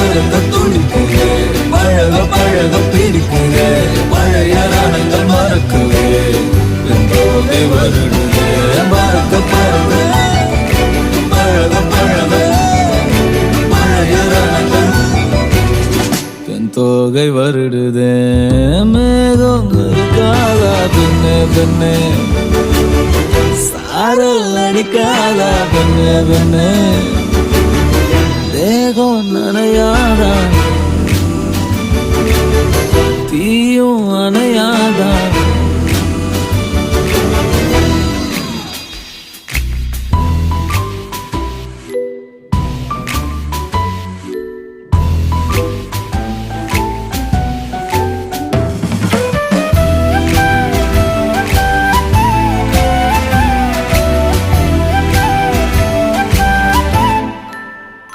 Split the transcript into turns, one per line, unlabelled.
பறக்க துடிக்குது, பழக பழக பிடிக்குது, பழைய ரணங்கள் மறக்குது, தோகை வருடுது, பறக்க பறக்க பழக பழக பழைய ரணங்கள் தோகை வருடுதே. மேகம் இருக்காதா பெண்ணே பெண்ணே, சாரல் அடிக்காதா பெண்ணே பெண்ணே, தேகம் நனையாதா